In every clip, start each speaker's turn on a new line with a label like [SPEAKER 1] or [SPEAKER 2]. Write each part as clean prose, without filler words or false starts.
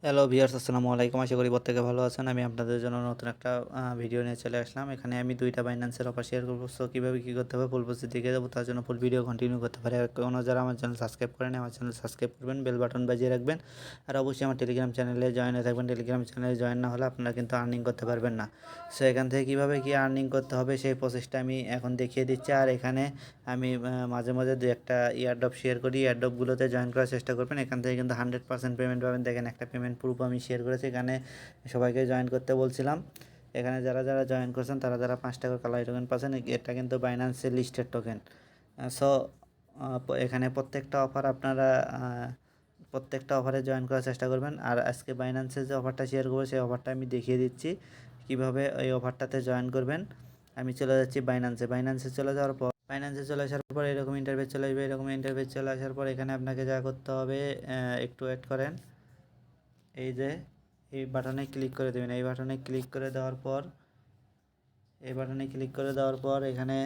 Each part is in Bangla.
[SPEAKER 1] হ্যালো ভিউয়ার্স, আসসালামু আলাইকুম। আশা করি প্রত্যেকে ভালো আছেন। আমি আপনাদের জন্য নতুন একটা ভিডিও নিয়ে চলে আসলাম। এখানে আমি 2টা বাইন্যান্সের অফার শেয়ার করব। সো কীভাবে কী করতে হবে ফুল প্রসেস দেখিয়ে দেবো। তার জন্য ফুল ভিডিও কন্টিনিউ করতে পারে। আর কোনো যারা আমার চ্যানেল সাবস্ক্রাইব করেন, আমার চ্যানেল সাবস্ক্রাইব করবেন, বেল বাটন বাজিয়ে রাখবেন। আর অবশ্যই আমার টেলিগ্রাম চ্যানেলে জয়েন হয়ে থাকবেন। টেলিগ্রাম চ্যানেলে জয়েন না হলে আপনারা কিন্তু আর্নিং করতে পারবেন না। সো এখান থেকে কীভাবে কী আর্নিং করতে হবে সেই প্রসেসটা আমি এখন দেখিয়ে দিচ্ছি। আর এখানে আমি মাঝে মাঝে দু একটা ইয়ারড্রপ শেয়ার করি। ইয়ারড্রপগুলোতে জয়েন করার চেষ্টা করবেন। এখান থেকে কিন্তু 100% পেমেন্ট পাবেন। দেখেন, একটা পেমেন্ট প্রুফ আমি শেয়ার করেছি। এখানে সবাইকে জয়েন করতে বলছিলাম। এখানে যারা যারা জয়েন করছেন তারা যারা 5 টাকার কালাই টোকেন পাচ্ছেন। এটা কিন্তু বাইন্যান্সের লিস্টেড টোকেন। সো এখানে প্রত্যেকটা অফার আপনারা প্রত্যেকটা অফারে জয়েন করার চেষ্টা করবেন। আর আজকে বাইন্যান্সের যে অফারটা শেয়ার করবো সেই অফারটা আমি দেখিয়ে দিচ্ছি কীভাবে এই অফারটাতে জয়েন করবেন। আমি চলে যাচ্ছি বাইন্যান্সে চলে যাওয়ার পর চলে আসার পর এরকম ইন্টারফেস চলে আসবে। এরকম ইন্টারফেস চলে আসার পর এখানে আপনাকে যা করতে হবে, একটু ওয়েট করেন। এই যে এই বাটনে ক্লিক করে দেবেন। এই বাটনে ক্লিক করে দেওয়ার পর এখানে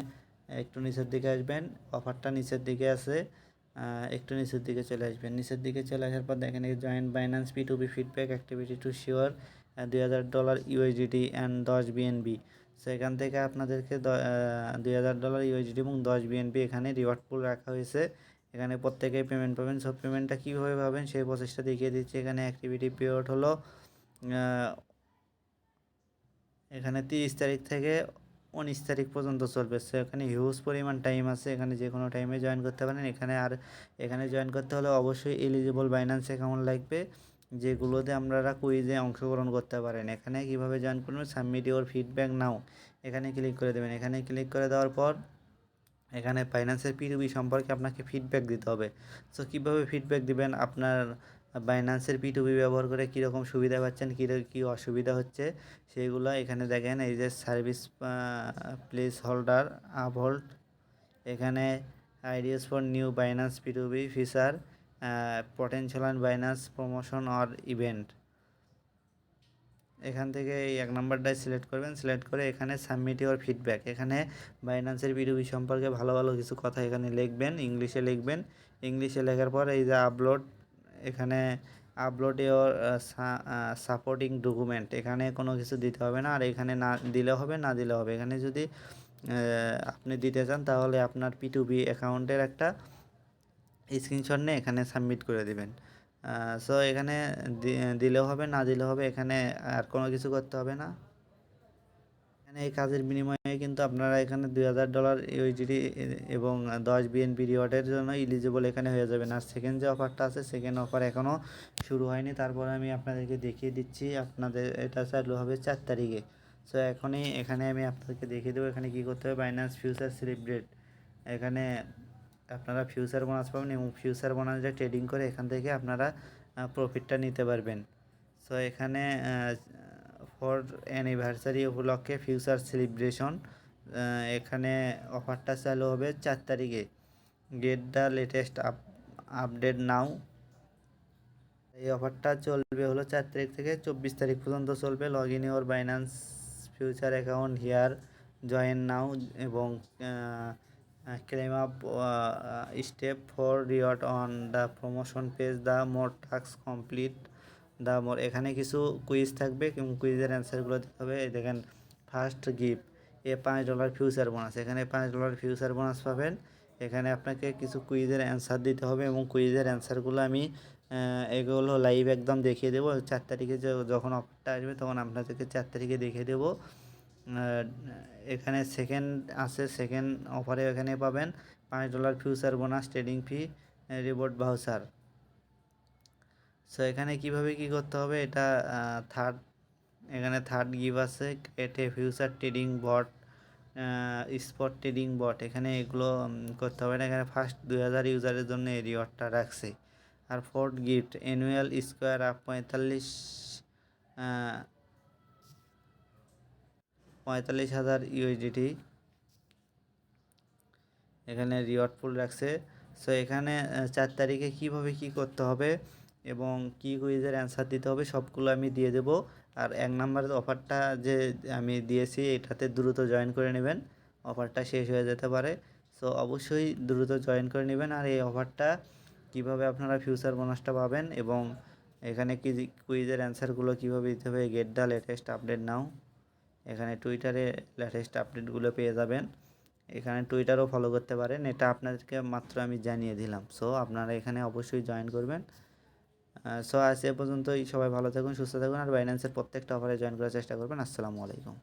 [SPEAKER 1] একটু নিচের দিকে আসবেন। অফারটা নিচের দিকে আছে, একটু নিচের দিকে চলে আসবেন। নিচের দিকে চলে আসার পর দেখেন এই join Binance P2P feedback activity to sure $2000 USDT and 10 BNB। So এখান থেকে আপনাদেরকে $2000 USDT এবং 10 BNB এখানে রিওয়ার্ড পুল রাখা হয়েছে। এখানে প্রত্যেকেই পেমেন্ট পাবেন। সব পেমেন্টটা কীভাবে পাবেন সেই প্রসেসটা দেখিয়ে দিচ্ছি। এখানে অ্যাক্টিভিটি পিরিয়ড হলো এখানে 30 তারিখ থেকে 19 তারিখ পর্যন্ত চলবে। সো এখানে হিউজ পরিমাণ টাইম আছে। এখানে যে কোনো টাইমে জয়েন করতে পারেন। এখানে জয়েন করতে হলে অবশ্যই এলিজিবল বাইন্যান্স অ্যাকাউন্ট লাগবে, যেগুলোতে আপনারা কুইজে অংশগ্রহণ করতে পারেন। এখানে কিভাবে জয়েন করবেন, সাবমিট ইওর ফিডব্যাক নাও এখানে ক্লিক করে দেবেন। এখানে ক্লিক করে দেওয়ার পর এখানে বাইন্যান্সের P2P সম্পর্কে আপনাকে ফিডব্যাক দিতে হবে। সো কীভাবে ফিডব্যাক দিবেন, আপনার বাইন্যান্সের P2P ব্যবহার করে কীরকম সুবিধা পাচ্ছেন, কী অসুবিধা হচ্ছে সেইগুলো এখানে দেখেন। এই যে সার্ভিস প্লেস হোল্ডার আপহোল্ড, এখানে ideas for new Binance P2P feature, potential and Binance promotion or event. এখান থেকে এই 1 নাম্বারটাই সিলেক্ট করবেন। সিলেক্ট করে এখানে সাবমিট ইওর ফিডব্যাক, এখানে বাইন্যান্সের P2P সম্পর্কে ভালো ভালো কিছু কথা এখানে লিখবেন, ইংলিশে লিখবেন। ইংলিশে লেখার পর এই যে আপলোড, এখানে আপলোড ইওর সাপোর্টিং ডকুমেন্ট, এখানে কোনো কিছু দিতে হবে না। আর এখানে না দিলে হবে, না দিলে হবে। এখানে যদি আপনি দিতে চান তাহলে আপনার P2P অ্যাকাউন্টের একটা স্ক্রিনশট নিয়ে এখানে সাবমিট করে দিবেন। সো এখানে দিলেও হবে, না দিলেও হবে। এখানে আর কোনো কিছু করতে হবে না। এখানে এই কাজের বিনিময়ে কিন্তু আপনারা এখানে $2000 USDT এবং 10 BNB রিওয়ার্ডের জন্য ইলিজিবল এখানে হয়ে যাবেন। আর সেকেন্ড যে অফারটা আছে, সেকেন্ড অফার এখনও শুরু হয়নি। তারপরে আমি আপনাদেরকে দেখিয়ে দিচ্ছি। আপনাদের এটা চালু হবে 4 তারিখে। সো এখানে আমি আপনাদেরকে দেখিয়ে দেবো এখানে কী করতে হবে। বাইন্যান্স ফিউচার সেলিব্রেট, এখানে আপনারা ফিউচার বোনাস পাবেন এবং ফিউচার বোনাসে ট্রেডিং করে এখান থেকে আপনারা প্রফিটটা নিতে পারবেন। সো এখানে ফর অ্যানিভার্সারি উপলক্ষে ফিউচার সেলিব্রেশন, এখানে অফারটা চালু হবে 4 তারিখে। গেট দ্য লেটেস্ট আপডেট নাও। এই অফারটা চলবে হলো 4 তারিখ থেকে 24 তারিখ পর্যন্ত চলবে। Log in your Binance future account here, join now এবং claim up step for reward on the promotion page, the more task complete the more. এখানে কিছু কুইজ থাকবে এবং কুইজের অ্যান্সারগুলো দিতে হবে। দেখেন, ফার্স্ট গিফট $5 ফিউচার বোনাস, এখানে $5 ফিউচার বোনাস পাবেন। এখানে আপনাকে কিছু কুইজের অ্যান্সার দিতে হবে এবং কুইজের অ্যান্সারগুলো আমি এগুলো লাইভ একদম দেখিয়ে দেবো। 4 তারিখে যখন অফারটা আসবে তখন আপনাদেরকে 4 তারিখে দেখিয়ে দেবো। এখানে সেকেন্ড আছে, সেকেন্ড অফারে এখানে পাবেন $5 future bonus, trading fee, reward voucher. So এখানে কিভাবে কি করতে হবে, এটা এখানে থার্ড গিভ আছে, create a future trading bot, spot trading bot. এখানে এগুলো করতে হবে না। এখানে ফার্স্ট 2000 ইউজারের জন্য এই রিওয়ার্ডটা রাখছে। আর fourth gift annual square up 45,000 USDT, এখানে রিওয়ার্ড পুল রাখছে। সো এখানে 4 তারিখে কীভাবে কি করতে হবে এবং কি কুইজের অ্যান্সার দিতে হবে সবগুলো আমি দিয়ে দেব। আর 1 নাম্বার অফারটা যে আমি দিয়েছি এটাতে দ্রুত জয়েন করে নেবেন, অফারটা শেষ হয়ে যেতে পারে। সো অবশ্যই দ্রুত জয়েন করে নেবেন। আর এই অফারটা কীভাবে আপনারা ফিউচার বোনাসটা পাবেন এবং এখানে কুইজের অ্যান্সারগুলো কীভাবে দিতে হবে, গেট দ্য লেটেস্ট আপডেট নাও। এখানে টুইটারে লেটেস্ট আপডেটগুলো পেয়ে যাবেন। এখানে টুইটারও ফলো করতে পারেন, এটা আপনাদেরকে মাত্র আমি জানিয়ে দিলাম। সো আপনারা এখানে অবশ্যই জয়েন করবেন। সো আজ এ পর্যন্তই। সবাই ভালো থাকুন, সুস্থ থাকুন, আর বাইন্যান্সের প্রত্যেকটা অফারে জয়েন করার চেষ্টা করবেন। আসসালামু আলাইকুম।